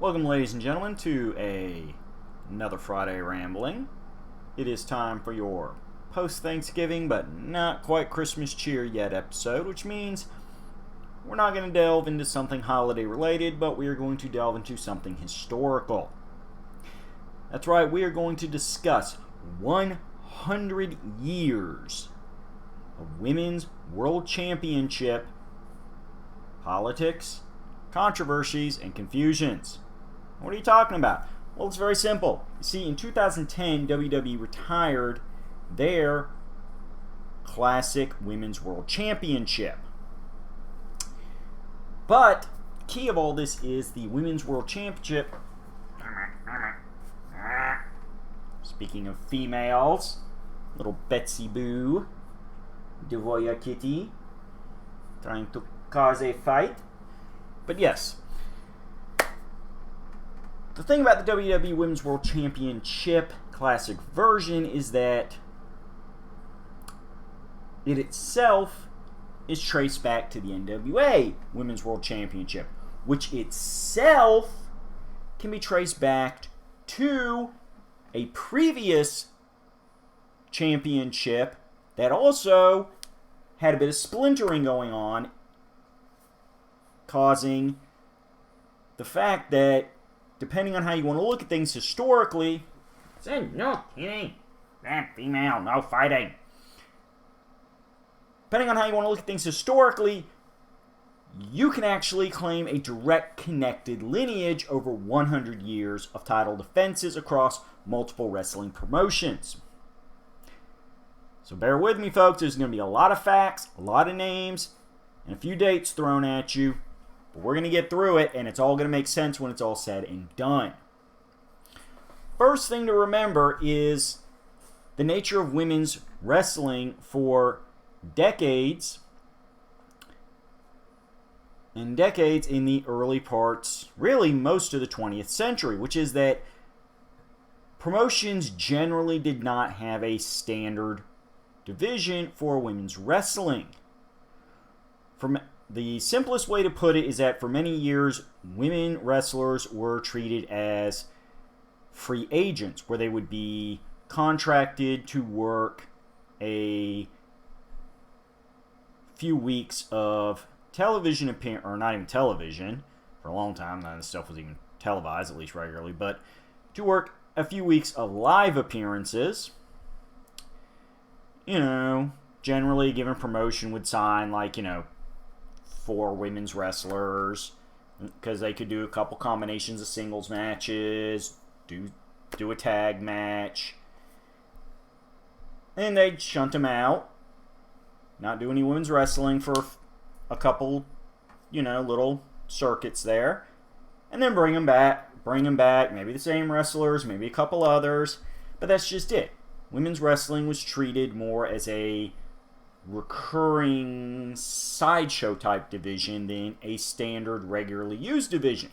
Welcome, ladies and gentlemen, to another Friday Rambling. It is time for your post-Thanksgiving, but not quite Christmas cheer yet episode, which means we're not going to delve into something holiday-related, but we are going to delve into something historical. That's right, we are going to discuss 100 years of Women's World Championship politics, controversies, and confusions. What are you talking about? Well, it's very simple. You see, in 2010, WWE retired their classic Women's World Championship. But the key of all this is the Women's World Championship. Speaking of females, little Betsy Boo, Devoya Kitty, trying to cause a fight. But yes, the thing about the WWE Women's World Championship Classic version is that it itself is traced back to the NWA Women's World Championship, which itself can be traced back to a previous championship that also had a bit of splintering going on, causing the fact that, depending on how you want to look at things historically, no kidding, that female, no fighting. Depending on how you want to look at things historically, you can actually claim a direct connected lineage over 100 years of title defenses across multiple wrestling promotions. So bear with me, folks. There's going to be a lot of facts, a lot of names, and a few dates thrown at you. But we're going to get through it, and it's all going to make sense when it's all said and done. First thing to remember is the nature of women's wrestling for decades in the early parts, really most of the 20th century, which is that promotions generally did not have a standard division for women's wrestling. The simplest way to put it is that for many years, women wrestlers were treated as free agents, where they would be contracted to work a few weeks of television appearance, or not even television, for a long time, none of this stuff was even televised, at least regularly, but to work a few weeks of live appearances. Generally given promotion would sign 4 women's wrestlers, because they could do a couple combinations of singles matches, do a tag match, and they'd shunt them out, not do any women's wrestling for a couple, little circuits there, and then bring them back, maybe the same wrestlers, maybe a couple others, but that's just it. Women's wrestling was treated more as a recurring sideshow type division than a standard regularly used division.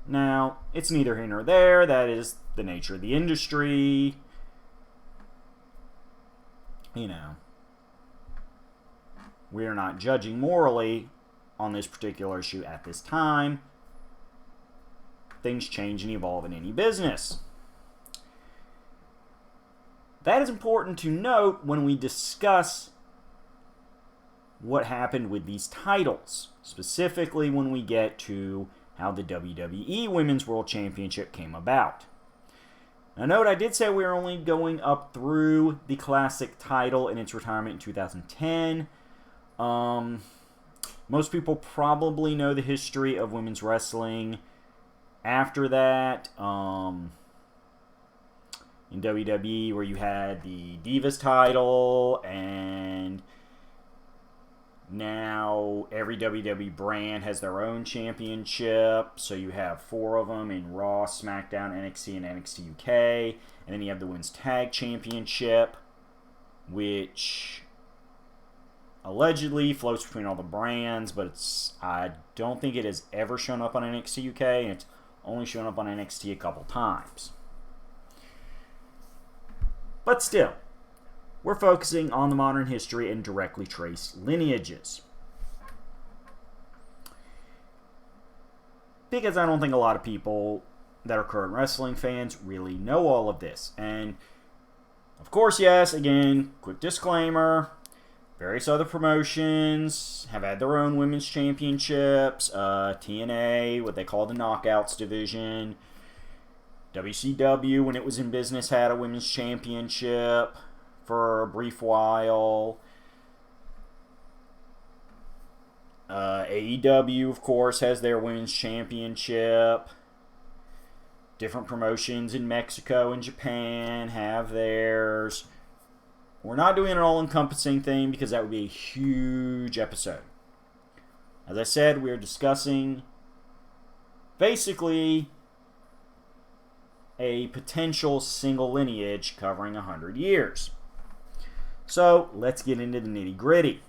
Now, it's neither here nor there. That is the nature of the industry. We are not judging morally on this particular issue at this time. Things change and evolve in any business. That is important to note when we discuss what happened with these titles, specifically when we get to how the WWE Women's World Championship came about. Now note, I did say we were only going up through the classic title and its retirement in 2010. Most people probably know the history of women's wrestling after that. In WWE, where you had the Divas title, and now every WWE brand has their own championship, so you have 4 of them in Raw, SmackDown, NXT, and NXT UK, and then you have the Women's Tag Championship, which allegedly floats between all the brands, but I don't think it has ever shown up on NXT UK, and it's only shown up on NXT a couple times. But still, we're focusing on the modern history and directly traced lineages. because I don't think a lot of people that are current wrestling fans really know all of this. And, of course, yes, again, quick disclaimer, various other promotions have had their own women's championships. TNA, what they call the Knockouts division. WCW, when it was in business, had a women's championship for a brief while. AEW, of course, has their women's championship. Different promotions in Mexico and Japan have theirs. We're not doing an all-encompassing thing because that would be a huge episode. As I said, we are discussing basically a potential single lineage covering 100 years. So, let's get into the nitty-gritty.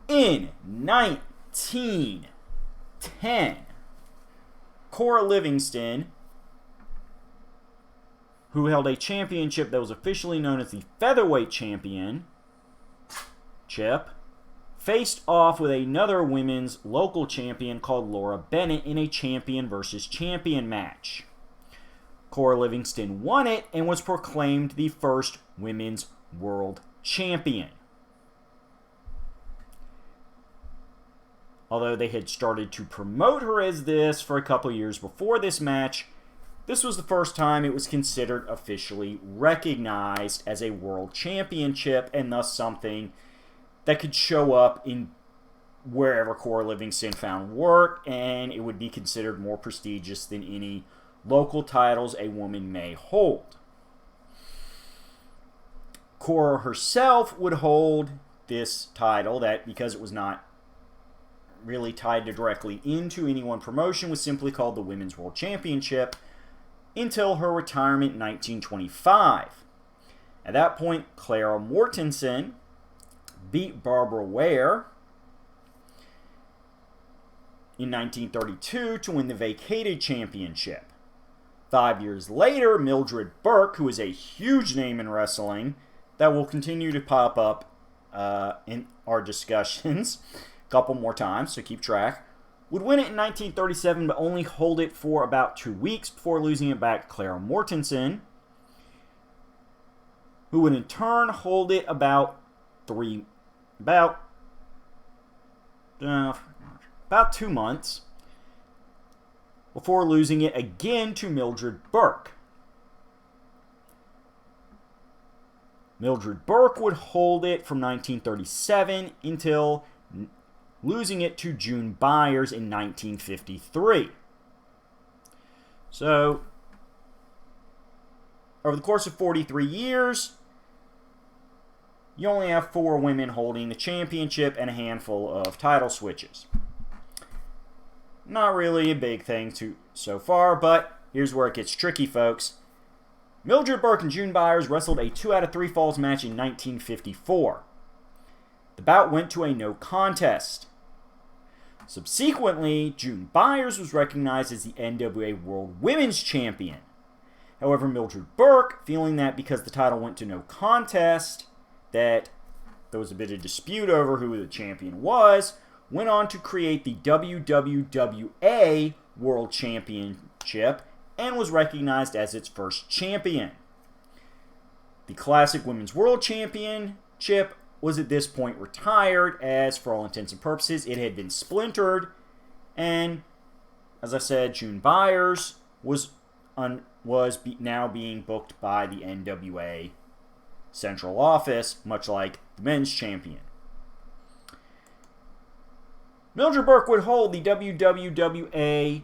In 1910, Cora Livingston, who held a championship that was officially known as the Featherweight Championship, faced off with another women's local champion called Laura Bennett in a champion versus champion match. Cora Livingston won it and was proclaimed the first women's world champion. Although they had started to promote her as this for a couple years before this match, this was the first time it was considered officially recognized as a world championship, and thus something that could show up in wherever Cora Livingston found work, and it would be considered more prestigious than any local titles a woman may hold. Cora herself would hold this title that, because it was not really tied directly into any one promotion, was simply called the Women's World Championship until her retirement in 1925. At that point, Clara Mortensen beat Barbara Ware in 1932 to win the vacated championship. 5 years later, Mildred Burke, who is a huge name in wrestling that will continue to pop up in our discussions a couple more times, so keep track, would win it in 1937 but only hold it for about 2 weeks before losing it back to Clara Mortensen, who would in turn hold it about 2 months before losing it again to Mildred Burke. Mildred Burke would hold it from 1937 until losing it to June Byers in 1953. So, over the course of 43 years, you only have 4 women holding the championship and a handful of title switches. Not really a big thing so far, but here's where it gets tricky, folks. Mildred Burke and June Byers wrestled a 2 out of 3 falls match in 1954. The bout went to a no contest. Subsequently, June Byers was recognized as the NWA World Women's Champion. However, Mildred Burke, feeling that because the title went to no contest, that there was a bit of dispute over who the champion was, went on to create the WWWA World Championship and was recognized as its first champion. The Classic Women's World Championship was at this point retired, as for all intents and purposes it had been splintered, and as I said, June Byers was now being booked by the NWA Central Office, much like the men's champion. Mildred Burke would hold the WWWA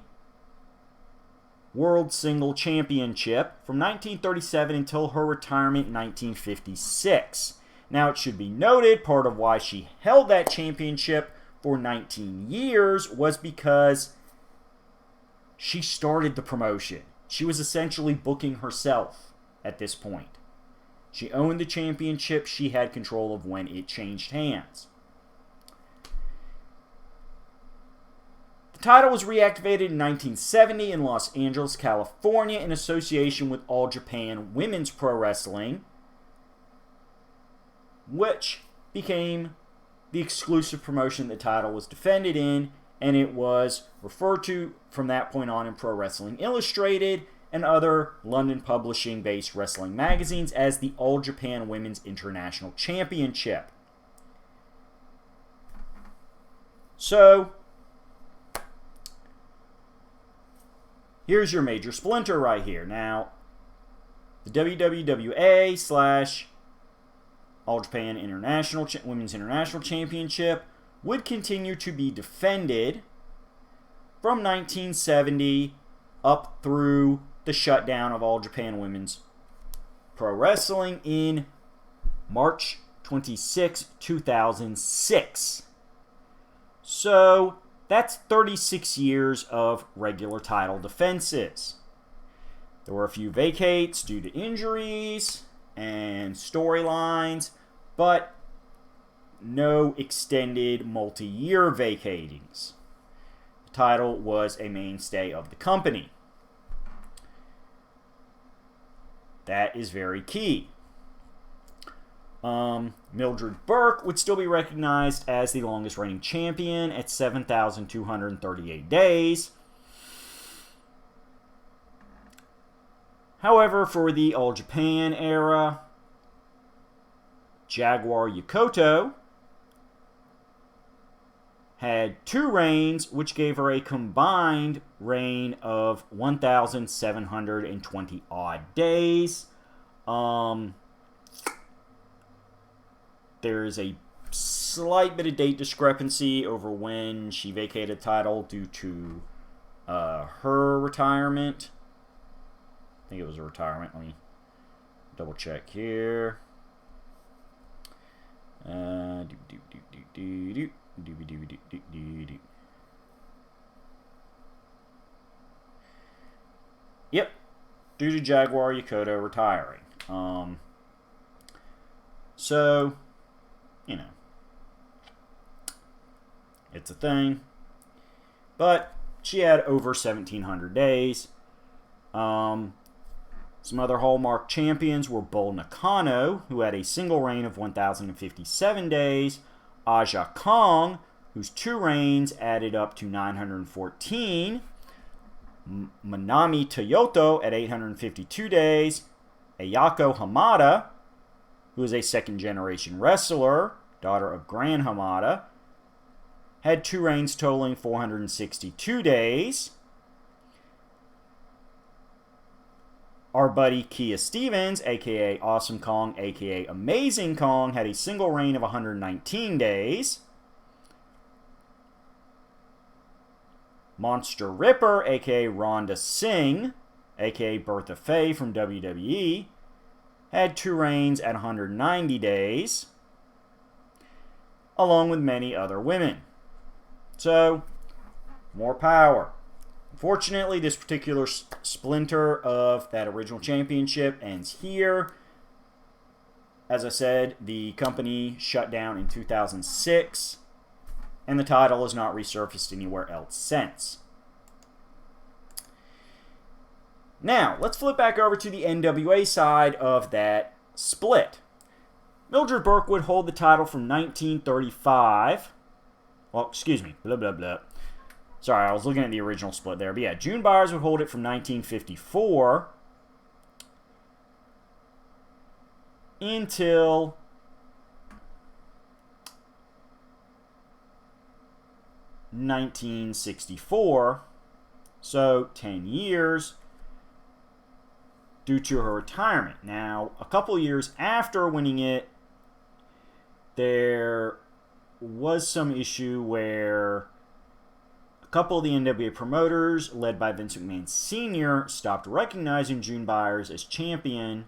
World Single Championship from 1937 until her retirement in 1956. Now, it should be noted, part of why she held that championship for 19 years was because she started the promotion. She was essentially booking herself at this point. She owned the championship. She had control of when it changed hands. The title was reactivated in 1970 in Los Angeles, California, in association with All Japan Women's Pro Wrestling, which became the exclusive promotion the title was defended in, and it was referred to from that point on in Pro Wrestling Illustrated and other London publishing-based wrestling magazines as the All Japan Women's International Championship. So, here's your major splinter right here. Now, the WWWA / All Japan International Women's International Championship would continue to be defended from 1970 up through the shutdown of All Japan Women's Pro Wrestling in March 26, 2006. So, that's 36 years of regular title defenses. There were a few vacates due to injuries and storylines, but no extended multi-year vacatings. The title was a mainstay of the company. That is very key. Mildred Burke would still be recognized as the longest reigning champion at 7,238 days. However, for the All Japan era, Jaguar Yokota had 2 reigns, which gave her a combined reign of 1,720 odd days. There's a slight bit of date discrepancy over when she vacated the title due to her retirement. I think it was a retirement. Let me double check here. Yep, due to Jaguar Yokota retiring. So, you know, it's a thing. But she had over 1,700 days. Some other Hallmark champions were Bull Nakano, who had a single reign of 1,057 days. Aja Kong, whose 2 reigns added up to 914. Manami Toyoto at 852 days. Ayako Hamada, who is a second-generation wrestler, daughter of Gran Hamada, had 2 reigns totaling 462 days. Our buddy Kia Stevens, a.k.a. Awesome Kong, a.k.a. Amazing Kong, had a single reign of 119 days. Monster Ripper, a.k.a. Rhonda Singh, a.k.a. Bertha Faye from WWE, had 2 reigns at 190 days, along with many other women. So, more power. Unfortunately, this particular splinter of that original championship ends here. As I said, the company shut down in 2006, and the title has not resurfaced anywhere else since. Now, let's flip back over to the NWA side of that split. Mildred Burke would hold the title from 1935. Well, excuse me, blah, blah, blah. Sorry, I was looking at the original split there. But yeah, June Byers would hold it from 1954 until (1964), so 10 years, due to her retirement. Now, a couple years after winning it, there was some issue where a couple of the NWA promoters, led by Vince McMahon Sr., stopped recognizing June Byers as champion.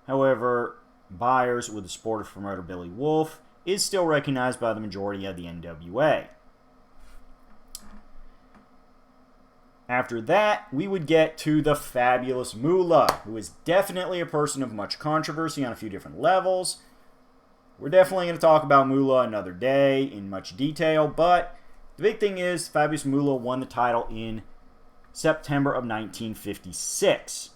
However, Byers, with the support of promoter Billy Wolf, is still recognized by the majority of the NWA. After that, we would get to the fabulous Moolah, who is definitely a person of much controversy on a few different levels. We're definitely going to talk about Moolah another day in much detail, but the big thing is fabulous Moolah won the title in September of 1956.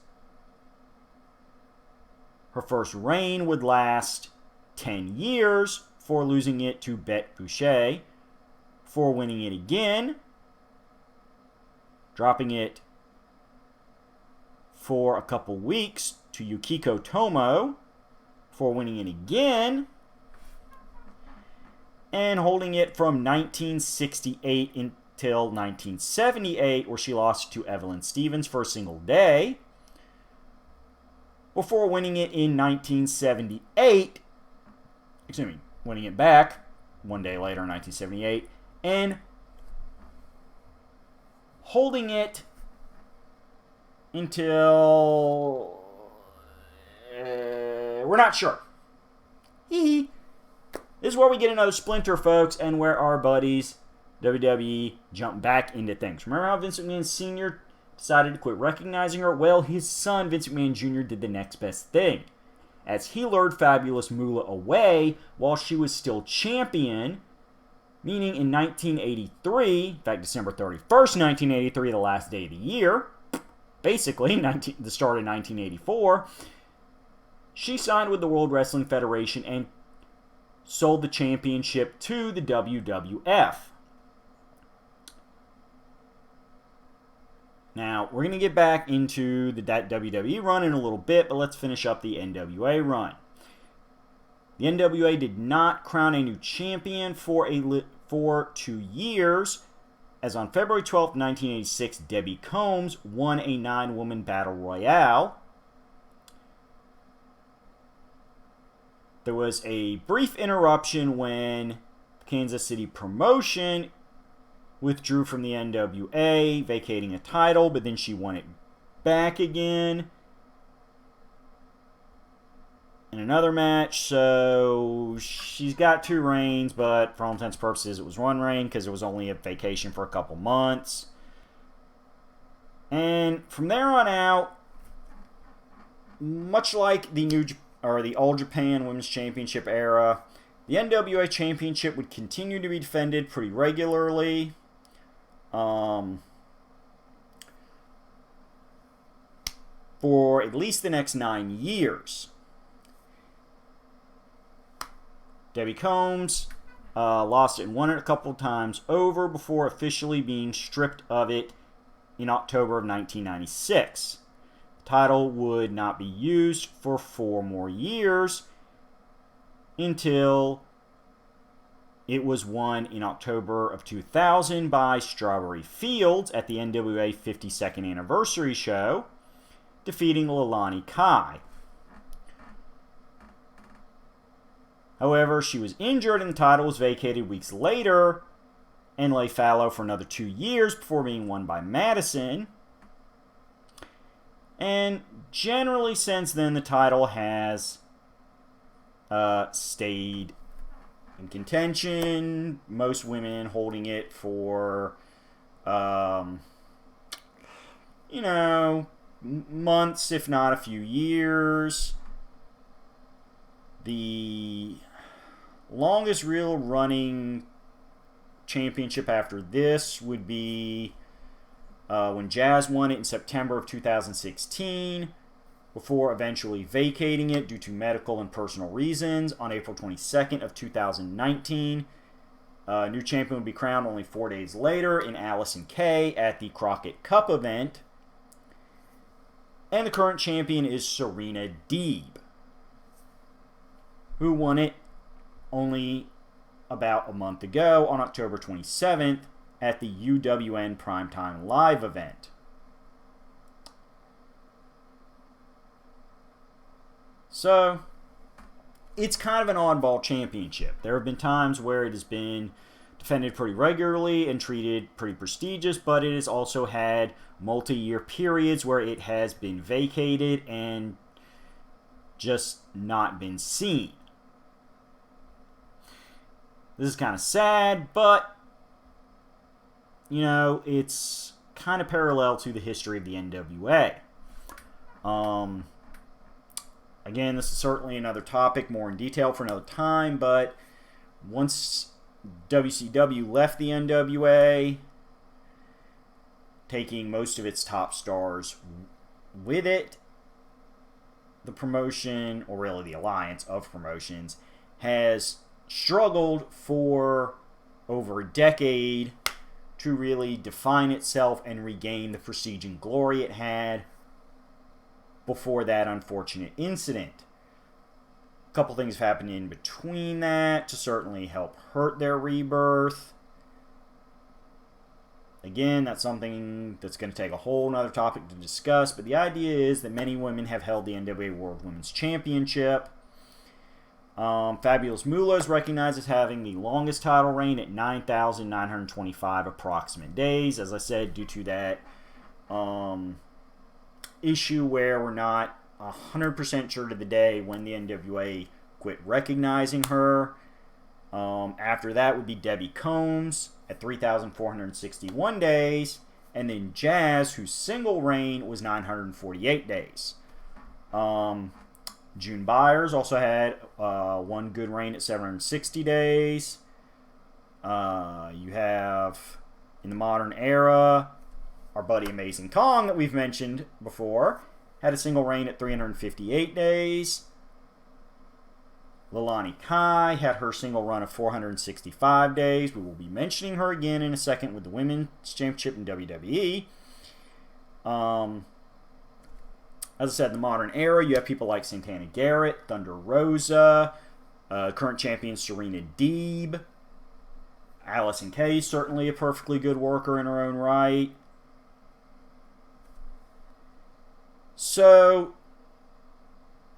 Her first reign would last 10 years, before losing it to Bette Boucher, before winning it again, dropping it for a couple weeks to Yukiko Tomo, before winning it again, and holding it from 1968 until 1978, where she lost to Evelyn Stevens for a single day, before winning it in 1978, winning it back one day later in 1978, and holding it until we're not sure. This is where we get another splinter, folks, and where our buddies WWE jump back into things. Remember how Vince McMahon Sr. decided to quit recognizing her? Well, his son, Vince McMahon Jr., did the next best thing, as he lured fabulous Moolah away while she was still champion, meaning in 1983, in fact, December 31st, 1983, the last day of the year, basically, the start of 1984, she signed with the World Wrestling Federation and sold the championship to the WWF. Now, we're going to get back into that WWE run in a little bit, but let's finish up the NWA run. The NWA did not crown a new champion for 2 years, as on February 12, 1986, Debbie Combs won a 9-woman battle royale. There was a brief interruption when the Kansas City promotion withdrew from the NWA, vacating a title, but then she won it back again in another match. So she's got 2 reigns, but for all intents and purposes, it was 1 reign because it was only a vacation for a couple months. And from there on out, much like the All Japan Women's Championship era, the NWA Championship would continue to be defended pretty regularly. For at least the next 9 years. Debbie Combs lost it and won it a couple of times over before officially being stripped of it in October of 1996. The title would not be used for 4 more years until it was won in October of 2000 by Strawberry Fields at the NWA 52nd Anniversary Show, defeating Leilani Kai. However, she was injured and the title was vacated weeks later and lay fallow for another 2 years before being won by Madison. And generally since then, the title has stayed in contention. Most women holding it for, months, if not a few years. The longest real running championship after this would be when Jazz won it in September of 2016, before eventually vacating it due to medical and personal reasons on April 22nd of 2019. New champion would be crowned only 4 days later in Allison Kay at the Crockett Cup event. And the current champion is Serena Deeb, who won it only about a month ago on October 27th at the UWN Primetime Live event. So, it's kind of an oddball championship. There have been times where it has been defended pretty regularly and treated pretty prestigious, but it has also had multi-year periods where it has been vacated and just not been seen. This is kind of sad, but, it's kind of parallel to the history of the NWA. Again, this is certainly another topic, more in detail for another time, but once WCW left the NWA, taking most of its top stars with it, the promotion, or really the alliance of promotions, has struggled for over a decade to really define itself and regain the prestige and glory it had before that unfortunate incident. A couple things have happened in between that to certainly help hurt their rebirth. Again, that's something that's going to take a whole nother topic to discuss, but the idea is that many women have held the NWA World Women's Championship. Fabulous Moolah is recognized as having the longest title reign at 9,925 approximate days. As I said, due to that issue where we're not 100% sure to the day when the NWA quit recognizing her. After that would be Debbie Combs at 3,461 days, and then Jazz, whose single reign was 948 days. June Byers also had one good reign at 760 days. You have, in the modern era, our buddy Amazing Kong that we've mentioned before, had a single reign at 358 days. Leilani Kai had her single run of 465 days. We will be mentioning her again in a second with the Women's Championship in WWE. As I said, in the modern era, you have people like Santana Garrett, Thunder Rosa, current champion Serena Deeb. Allison Kay, certainly a perfectly good worker in her own right. So,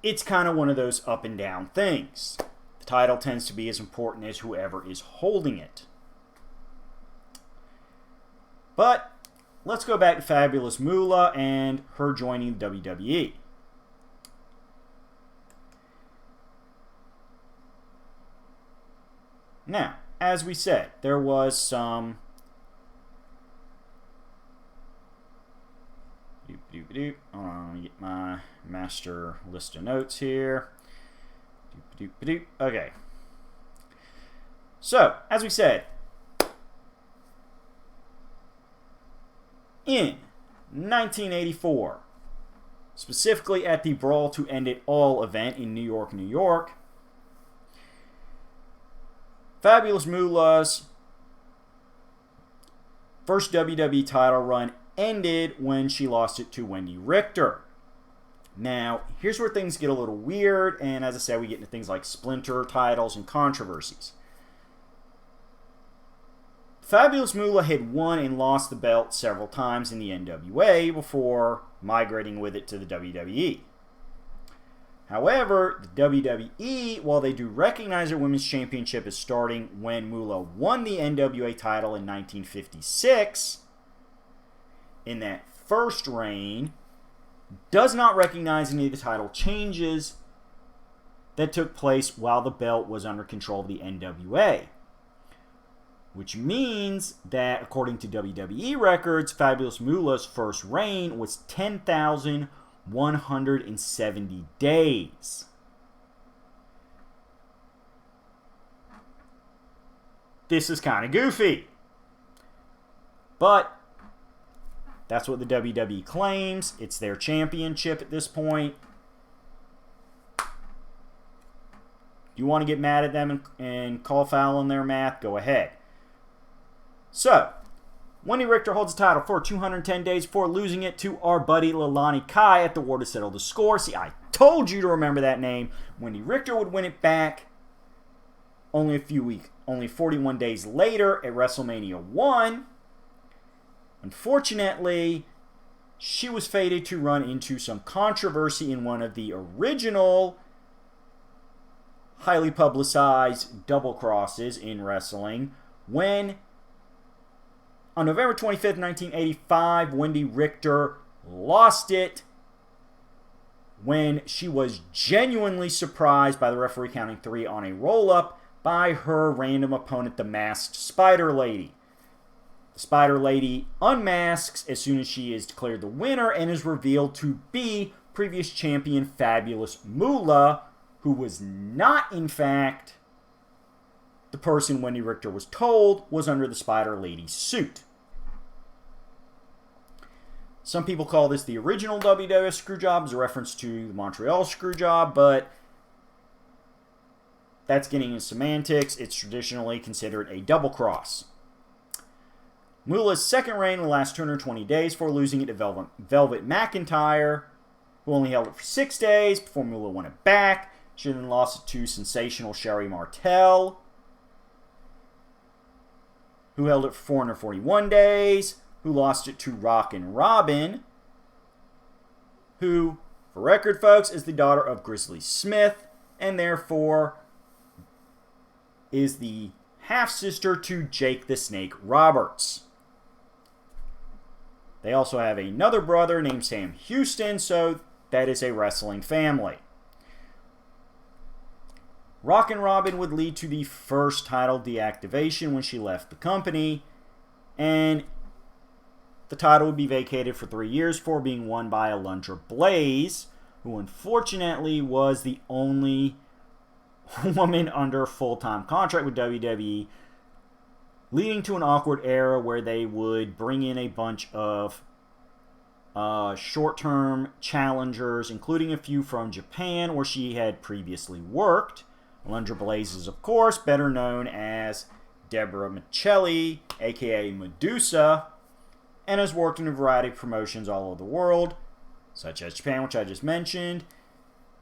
it's kind of one of those up and down things. The title tends to be as important as whoever is holding it. But let's go back to Fabulous Moolah and her joining the WWE. Now, as we said, there was some hold on, let me get my master list of notes here. Okay. So, as we said, in 1984, specifically at the Brawl to End It All event in New York, New York, Fabulous Moolah's first WWE title run ended when she lost it to Wendy Richter. Now, here's where things get a little weird, and as I said, we get into things like splinter titles and controversies. Fabulous Moolah had won and lost the belt several times in the NWA before migrating with it to the WWE. However, the WWE, while they do recognize their Women's Championship as starting when Moolah won the NWA title in 1956, in that first reign, does not recognize any of the title changes that took place while the belt was under control of the NWA. Which means that, according to WWE records, Fabulous Moolah's first reign was 10,170 days. This is kind of goofy. But that's what the WWE claims. It's their championship at this point. You want to get mad at them and call foul on their math? Go ahead. So, Wendy Richter holds the title for 210 days before losing it to our buddy Leilani Kai at the War to Settle the Score. See, I told you to remember that name. Wendy Richter would win it back only 41 days later at WrestleMania 1. Unfortunately, she was fated to run into some controversy in one of the original highly publicized double crosses in wrestling when, on November 25th, 1985, Wendy Richter lost it when she was genuinely surprised by the referee counting 3 on a roll-up by her random opponent, the Masked Spider Lady. The Spider Lady unmasks as soon as she is declared the winner and is revealed to be previous champion Fabulous Moolah, who was not, in fact, the person Wendy Richter was told was under the Spider Lady's suit. Some people call this the original WWF Screwjob as a reference to the Montreal Screwjob, but that's getting into semantics. It's traditionally considered a double cross. Moolah's second reign will last 220 days before losing it to Velvet McIntyre, who only held it for 6 days before Moolah won it back. She then lost it to sensational Sherry Martel, who held it for 441 days, who lost it to Rockin' Robin, who, for record, folks, is the daughter of Grizzly Smith, and therefore is the half-sister to Jake the Snake Roberts. They also have another brother named Sam Houston, so that is a wrestling family. Rockin' Robin would lead to the first title deactivation when she left the company, and the title would be vacated for 3 years before being won by Alundra Blaze, who unfortunately was the only woman under full-time contract with WWE, leading to an awkward era where they would bring in a bunch of short-term challengers, including a few from Japan, where she had previously worked. Alundra Blaze is, of course, better known as Deborah Michelli, aka Medusa, and has worked in a variety of promotions all over the world, such as Japan, which I just mentioned.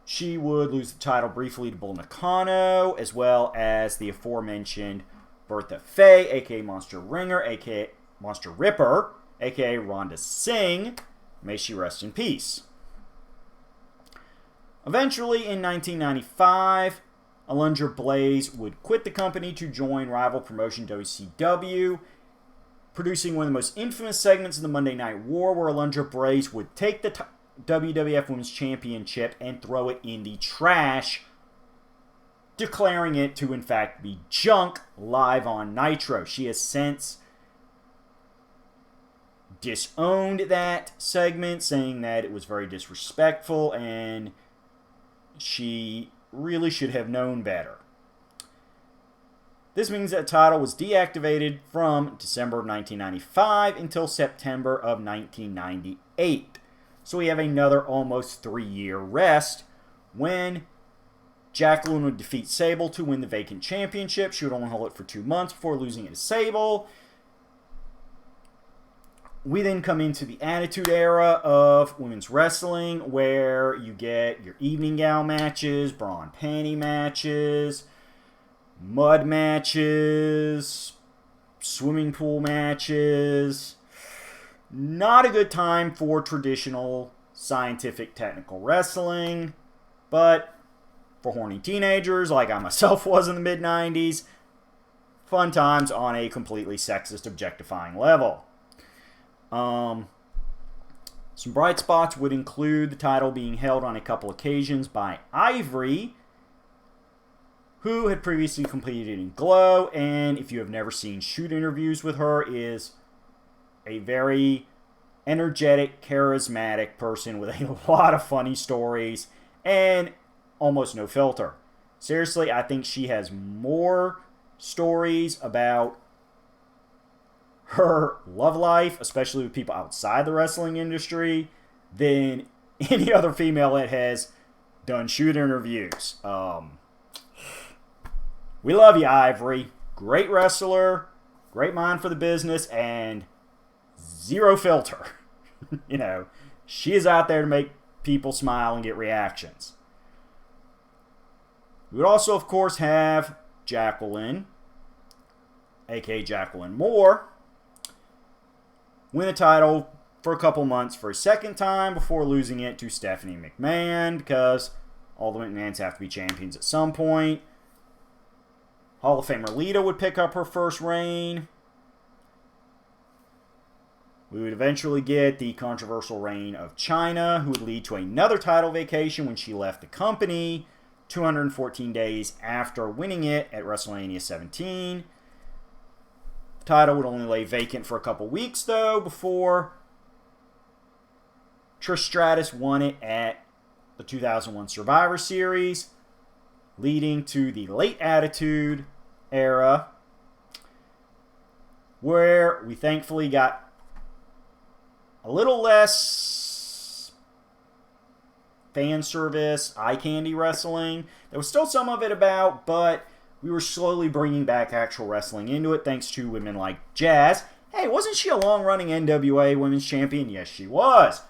She would lose the title briefly to Bull Nakano, as well as the aforementioned Bertha Faye, aka Monster Ringer, aka Monster Ripper, aka Rhonda Singh. May she rest in peace. Eventually, in 1995, Alundra Blaze would quit the company to join rival promotion WCW, producing one of the most infamous segments of the Monday Night War, where Alundra Blaze would take the WWF Women's Championship and throw it in the trash, declaring it to, in fact, be junk live on Nitro. She has since disowned that segment, saying that it was very disrespectful and she really should have known better. This means that the title was deactivated from December of 1995 until September of 1998. So we have another almost 3-year rest when Jacqueline would defeat Sable to win the vacant championship. She would only hold it for 2 months before losing it to Sable. We then come into the Attitude Era of women's wrestling, where you get your evening gown matches, bra and panty matches, mud matches, swimming pool matches. Not a good time for traditional scientific technical wrestling, but for horny teenagers like I myself was in the mid-90s, fun times on a completely sexist, objectifying level. Some bright spots would include the title being held on a couple occasions by Ivory, who had previously competed in Glow, and if you have never seen shoot interviews with her, is a very energetic, charismatic person with a lot of funny stories and almost no filter. Seriously, I think she has more stories about her love life, especially with people outside the wrestling industry, than any other female that has done shoot interviews. We love you, Ivory. Great wrestler, great mind for the business, and zero filter. You know, she is out there to make people smile and get reactions. We would also, of course, have Jacqueline, aka Jacqueline Moore, win the title for a couple months for a second time before losing it to Stephanie McMahon, because all the McMahons have to be champions at some point. Hall of Famer Lita would pick up her first reign. We would eventually get the controversial reign of Chyna, who would lead to another title vacation when she left the company 214 days after winning it at WrestleMania 17. The title would only lay vacant for a couple weeks, though, before Trish Stratus won it at the 2001 Survivor Series, leading to the late Attitude Era, where we thankfully got a little less fan service, eye candy wrestling. There was still some of it about, but we were slowly bringing back actual wrestling into it thanks to women like Jazz. Hey, wasn't she a long-running NWA Women's Champion? Yes, she was.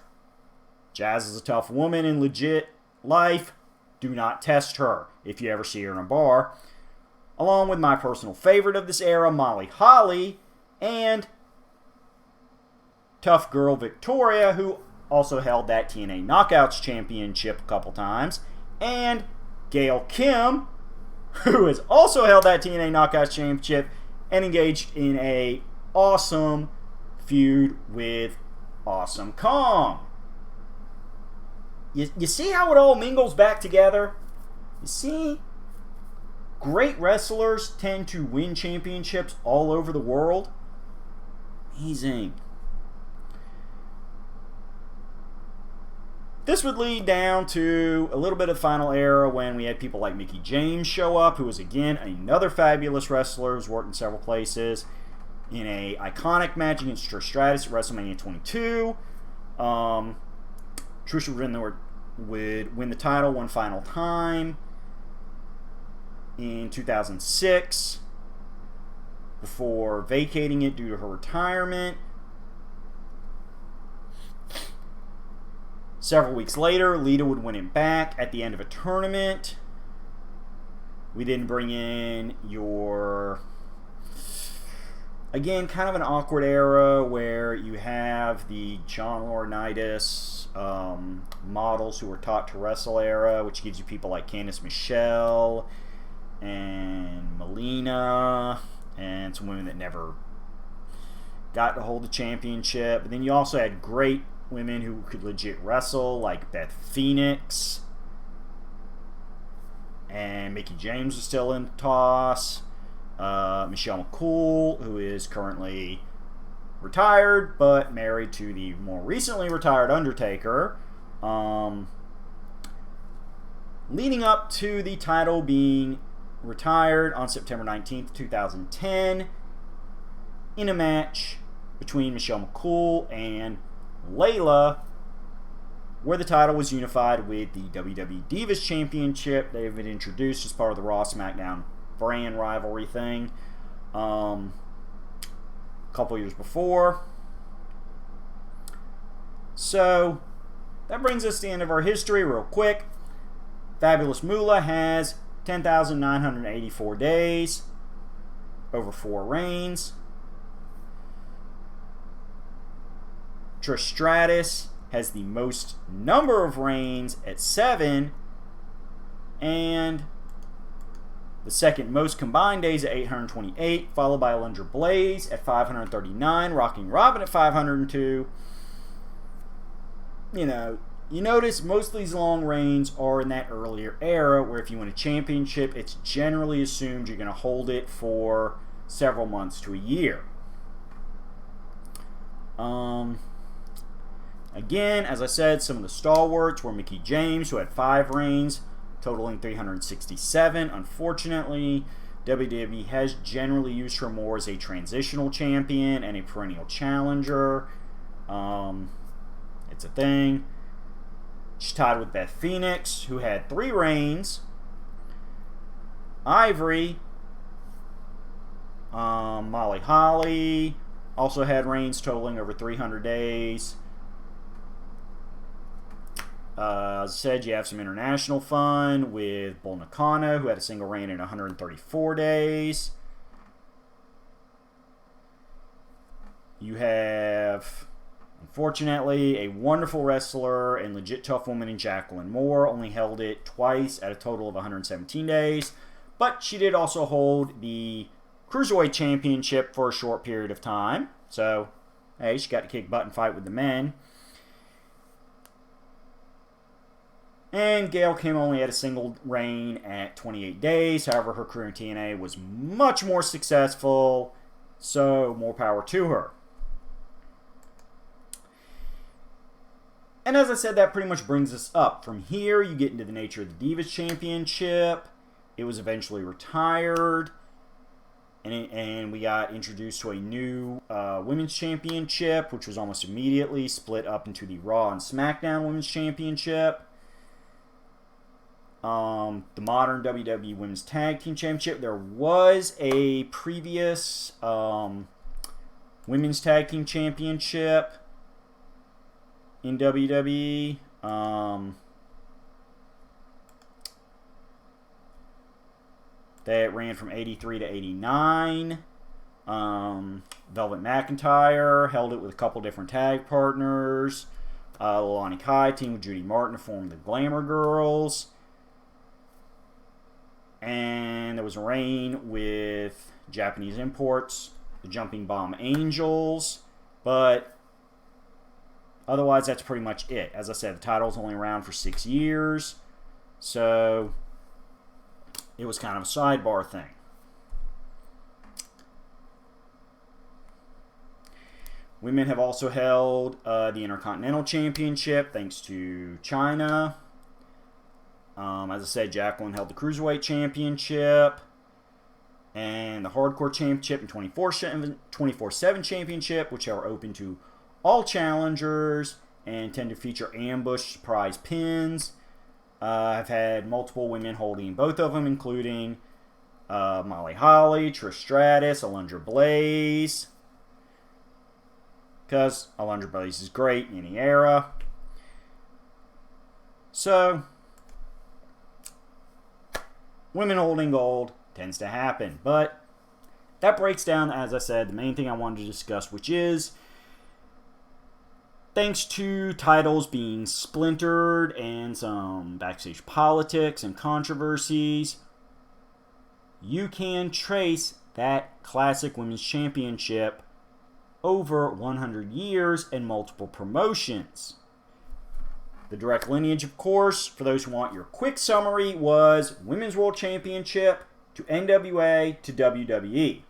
Jazz is a tough woman in legit life. Do not test her if you ever see her in a bar. Along with my personal favorite of this era, Molly Holly, and tough girl Victoria, who also held that TNA Knockouts Championship a couple times, and Gail Kim, who has also held that TNA Knockouts Championship and engaged in a awesome feud with Awesome Kong. You see how it all mingles back together? You see? Great wrestlers tend to win championships all over the world. Amazing. This would lead down to a little bit of the final era when we had people like Mickie James show up, who was again another fabulous wrestler who's worked in several places. In a iconic match against Trish Stratus at WrestleMania 22. Trish would win the title one final time in 2006 before vacating it due to her retirement. Several weeks later, Lita would win it back at the end of a tournament. We then bring in your... Again, kind of an awkward era where you have the John Laurinaitis models who were taught to wrestle era, which gives you people like Candice Michelle and Melina and some women that never got to hold the championship. But then you also had great women who could legit wrestle, like Beth Phoenix, and Mickie James was still in the toss. Michelle McCool, who is currently retired but married to the more recently retired Undertaker, leading up to the title being retired on September 19th, 2010 in a match between Michelle McCool and Layla, where the title was unified with the WWE Divas Championship. They've been introduced as part of the Raw SmackDown brand rivalry thing a couple years before. So that brings us to the end of our history real quick. Fabulous Moolah has 10,984 days over 4 reigns. Trish Stratus has the most number of reigns at 7, and the second most combined days at 828, followed by Alundra Blaze at 539, Rocking Robin at 502. You notice most of these long reigns are in that earlier era where if you win a championship, it's generally assumed you're going to hold it for several months to a year. Again, as I said, some of the stalwarts were Mickie James, who had 5 reigns, totaling 367. Unfortunately, WWE has generally used her more as a transitional champion and a perennial challenger. It's a thing. She's tied with Beth Phoenix, who had 3 reigns. Ivory, Molly Holly, also had reigns totaling over 300 days. As I said, you have some international fun with Bull Nakano, who had a single reign in 134 days. You have, unfortunately, a wonderful wrestler and legit tough woman in Jacqueline Moore, only held it twice at a total of 117 days. But she did also hold the Cruiserweight Championship for a short period of time. So, hey, she got to kick butt and fight with the men. And Gail Kim only had a single reign at 28 days. However, her career in TNA was much more successful, so more power to her. And as I said, that pretty much brings us up. From here, you get into the nature of the Divas Championship. It was eventually retired. And we got introduced to a new Women's Championship, which was almost immediately split up into the Raw and SmackDown Women's Championship. the modern WWE Women's Tag Team Championship. There was a previous Women's Tag Team Championship in WWE. That ran from 83 to 89. Velvet McIntyre held it with a couple different tag partners. Lilani Kai teamed with Judy Martin to form the Glamour Girls. And there was a reign with Japanese imports, the Jumping Bomb Angels. But otherwise, that's pretty much it. As I said, the title's only around for 6 years. So it was kind of a sidebar thing. Women have also held the Intercontinental Championship, thanks to China. As I said, Jacqueline held the Cruiserweight Championship and the Hardcore Championship and 24/7 Championship, which are open to all challengers and tend to feature ambush surprise pins. I've had multiple women holding both of them, including Molly Holly, Trish Stratus, Alundra Blaze, because Alundra Blaze is great in any era. So, women holding gold tends to happen. But that breaks down, as I said, the main thing I wanted to discuss, which is, thanks to titles being splintered and some backstage politics and controversies, you can trace that classic women's championship over 100 years and multiple promotions. The direct lineage, of course, for those who want your quick summary, was Women's World Championship to NWA to WWE,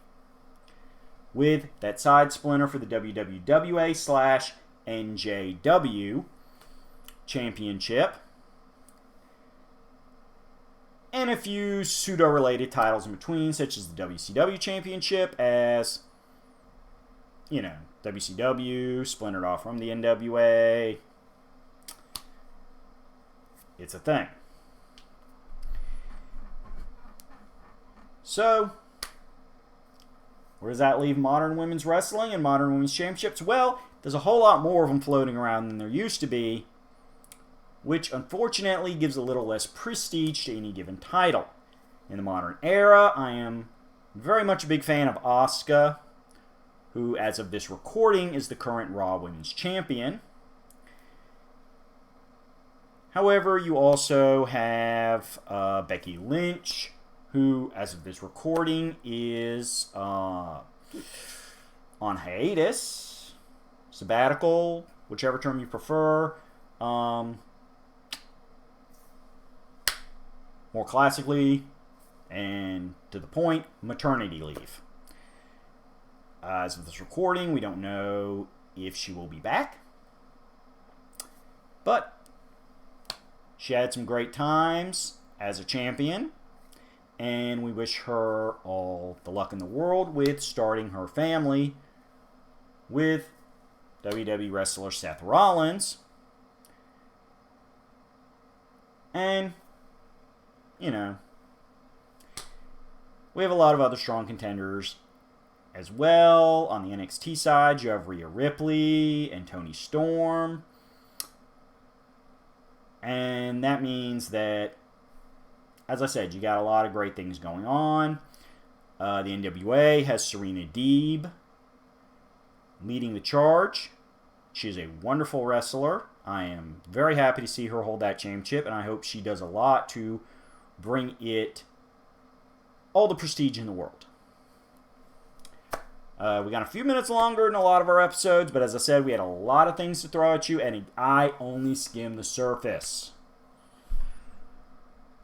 with that side splinter for the WWWA/NJW Championship, and a few pseudo-related titles in between, such as the WCW Championship, as, you know, WCW splintered off from the NWA. It's a thing. So, where does that leave modern women's wrestling and modern women's championships? Well, there's a whole lot more of them floating around than there used to be, which unfortunately gives a little less prestige to any given title. In the modern era, I am very much a big fan of Asuka, who, as of this recording, is the current Raw Women's Champion. However, you also have Becky Lynch, who, as of this recording, is on hiatus, sabbatical, whichever term you prefer. More classically, and to the point, maternity leave. As of this recording, we don't know if she will be back. But she had some great times as a champion, and we wish her all the luck in the world with starting her family with WWE wrestler Seth Rollins. And, you know, we have a lot of other strong contenders as well. On the NXT side, you have Rhea Ripley and Toni Storm. And that means that, as I said, you got a lot of great things going on. The NWA has Serena Deeb leading the charge. She is a wonderful wrestler. I am very happy to see her hold that championship, and I hope she does a lot to bring it all the prestige in the world. We got a few minutes longer in a lot of our episodes, but as I said, we had a lot of things to throw at you, and I only skimmed the surface.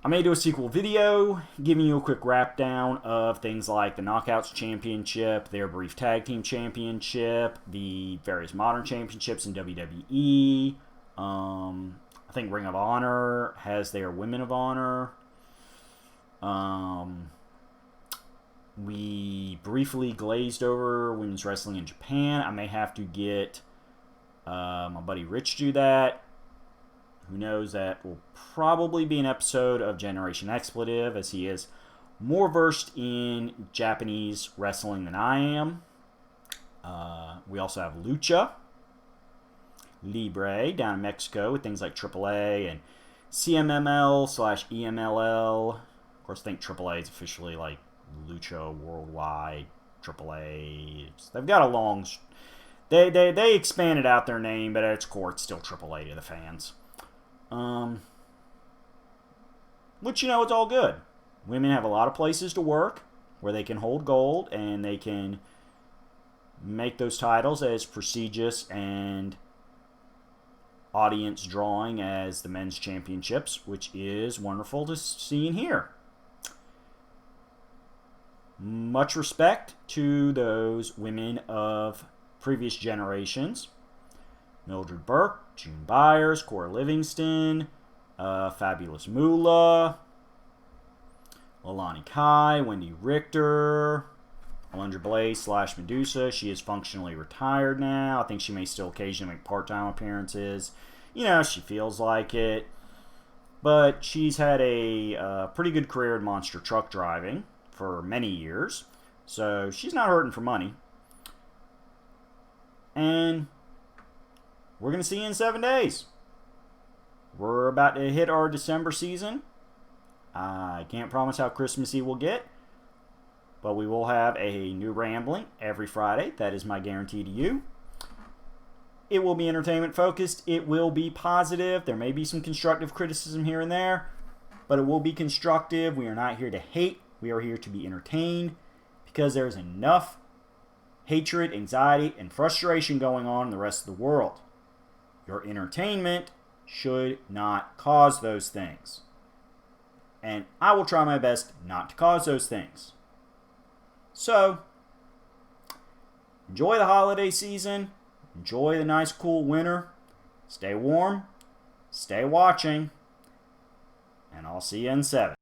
I may do a sequel video giving you a quick wrap down of things like the Knockouts Championship, their brief Tag Team Championship, the various modern championships in WWE. I think Ring of Honor has their Women of Honor. We briefly glazed over women's wrestling in Japan. I may have to get my buddy Rich do that. who knows that will probably be an episode of Generation eXpletive, as he is more versed in Japanese wrestling than I am. We also have Lucha Libre down in Mexico with things like AAA and CMML/EMLL. Of course, I think AAA is officially like Lucha Worldwide AAA. They've got a long... They expanded out their name, but at its core, it's still AAA to the fans. Which, you know, it's all good. Women have a lot of places to work where they can hold gold and they can make those titles as prestigious and audience drawing as the men's championships, which is wonderful to see and hear. Much respect to those women of previous generations. Mildred Burke, June Byers, Cora Livingston, Fabulous Moolah, Leilani Kai, Wendy Richter, Alundra Blaze / Medusa. She is functionally retired now. I think she may still occasionally make part-time appearances. You know, she feels like it. But she's had a pretty good career in monster truck driving for many years. So she's not hurting for money. And we're going to see you in 7 days. We're about to hit our December season. I can't promise how Christmassy we'll get, but we will have a new rambling every Friday. That is my guarantee to you. It will be entertainment focused. It will be positive. There may be some constructive criticism here and there, but it will be constructive. We are not here to hate. We are here to be entertained because there is enough hatred, anxiety, and frustration going on in the rest of the world. Your entertainment should not cause those things. And I will try my best not to cause those things. So, enjoy the holiday season. Enjoy the nice, cool winter. Stay warm. Stay watching. And I'll see you in 7.